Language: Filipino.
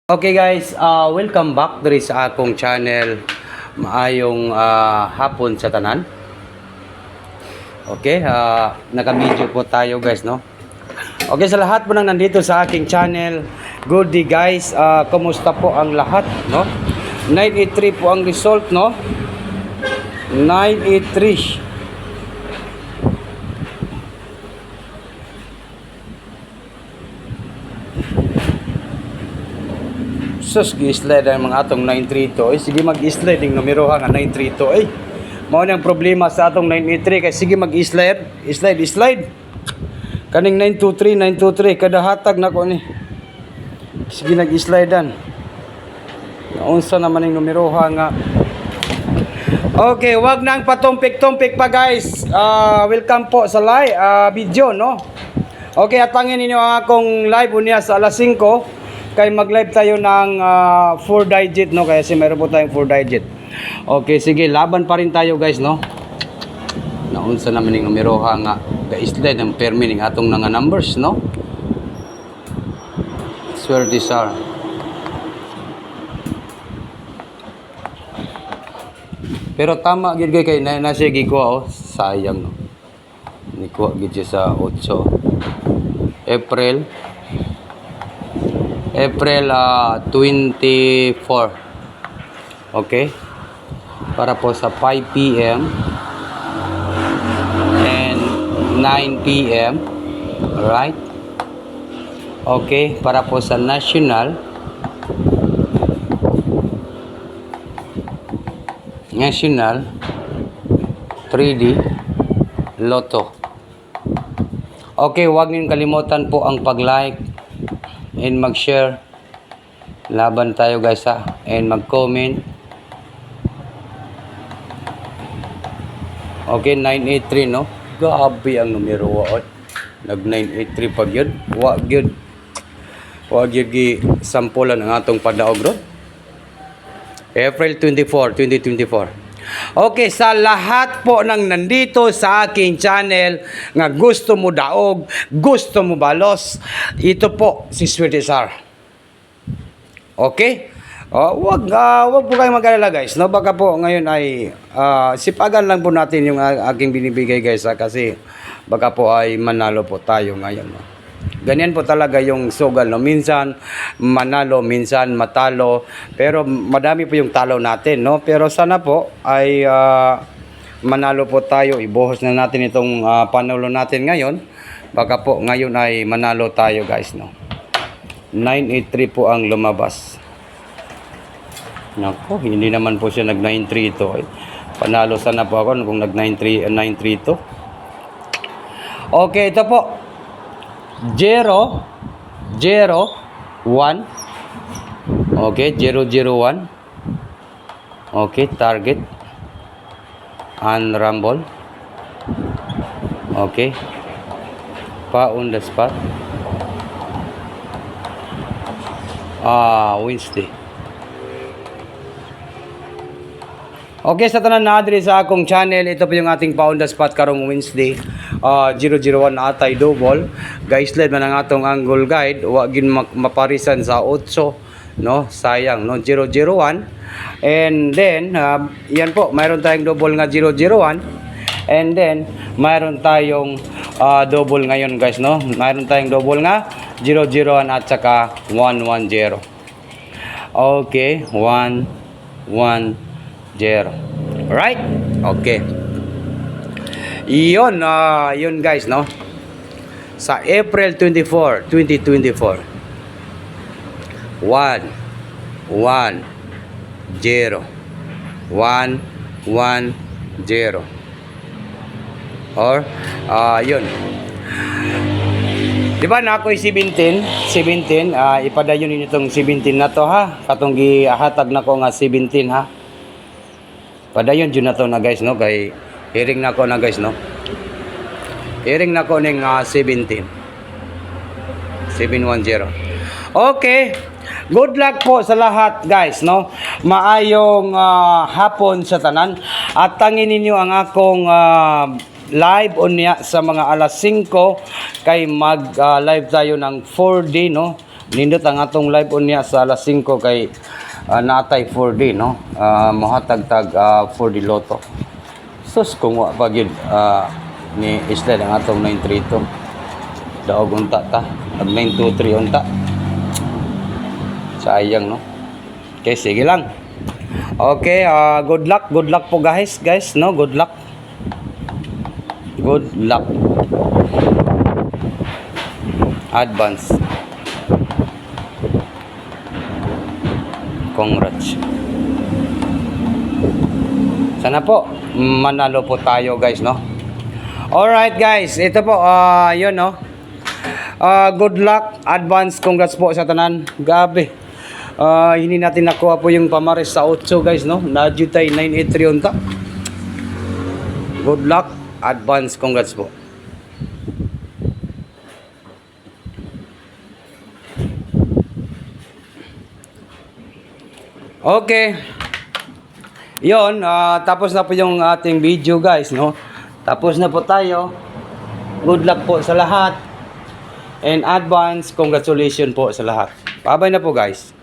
Okay guys, welcome back diri sa akong channel. Maayong hapon sa tanan. Okay, naka-video po tayo guys, no? Okay, sa lahat po nang nandito sa aking channel, good day guys. Kumusta po ang lahat, no? 983 po ang result, no? 983. Sus, gi-slide ang mga atong 932. Sige mag-slide yung numero nga 932. Mao nang problema sa atong 983 kay sige mag-slide, slide. Kaning 923 kada hatag nako ni. Sige nag-slidean. Naunsa naman yung numero nga. Okay, wag nang patumpik-tumpik pa guys. Welcome po sa live video, no? Okay, atangin ninyo ang akong live unya sa alas 5. Kay mag-live tayo ng 4 digit, no? Kaya meron po tayong 4 digit. Okay, sige, laban pa rin tayo guys, no? Naunsa naman yung numero nga ga-slide ang permi ng atong nga numbers, no? Swerte sir. Pero tama gid kay na siya gikuha, oh. Sayang, no? Nikuha gid siya sa 8 April 24. Okay? Para po sa 5 PM and 9 PM. Alright? Okay, para po sa National 3D Lotto. Okay, huwag niyong kalimutan po ang pag-like and mag-share. Laban tayo guys ha. And mag-comment. Okay, 983, no? Grabe ang numero waot. Nag 983 pag yun. Wag yun gi sampulan ang atong padaog ron. April 24, 2024. Okay, sa lahat po ng nandito sa aking channel nga gusto mo daog, gusto mo balos, ito po si Swerte Sar. Okay? Wag po kayong mag-alala guys, no? Baka po ngayon ay sipagan lang po natin yung aking binibigay guys, kasi baka po ay manalo po tayo ngayon, no? Ganyan po talaga yung sugal, no? Minsan manalo, minsan matalo, pero madami po yung talo natin, no? Pero sana po ay manalo po tayo. Ibuhos na natin itong panalo natin ngayon. Baka po ngayon ay manalo tayo guys, no? 983 po ang lumabas. Nako, hindi naman po siya nag 93 ito. Panalo sana po ako kung nag 93 ito. Okay, ito po. 0 0 1. Okay, 001. Okay, target and rumble. Okay, pa on the spot. Wednesday. Okay, sa tanan na adre sa akong channel, ito po yung ating pa on the spot karong Wednesday. 001 na atay double. Guys, slide man ang atong angle guide. Wag gin maparisan sa 8, no? Sayang, no? 001. And then, yan po, mayroon tayong double nga 001. And then, mayroon tayong double ngayon guys, no? Mayroon tayong double nga 001 at saka 110. Okay, 110. Right? Okay. Yun guys, no? Sa April 24, 2024. 1 1 0 1 1 0. Or yun. Diba na ako'y 17, ipadayon ninyo itong 17 na to ha. Katong gihatag na ko nga 17 ha. Padayon dyan na to na guys, no? Kay hearing na ko na guys, no? Hearing na ko ng 17. 710. Okay. Good luck po sa lahat guys, no? Maayong hapon sa tanan. At tangin ninyo ang akong live unya sa mga alas 5 kay mag live tayo ng 4D, no? Nindot ang atong live on niya sa alas 5 kay natay 4D, no? Mohatag-tag 4D Lotto. Sus, kung wa pa gyud ni slide ang atong 932. Daog unta ta. Ag 923 unta. Sayang, no? Okay, sige lang. Okay, good luck. Good luck po guys, no? Good luck. Good luck. Advance. Congrats. Sana po manalo po tayo guys, no? Alright guys, ito po yun, no? Good luck, advance, congrats po sa tanan. Gabi. Hindi natin nakuha po yung pamares sa 8 guys, no? Nadyo tayo 983 unta. Good luck, advance, congrats po. Okay. Yon, tapos na po yung ating video guys, no? Tapos na po tayo. Good luck po sa lahat. And advance, congratulations po sa lahat. Bye-bye na po guys.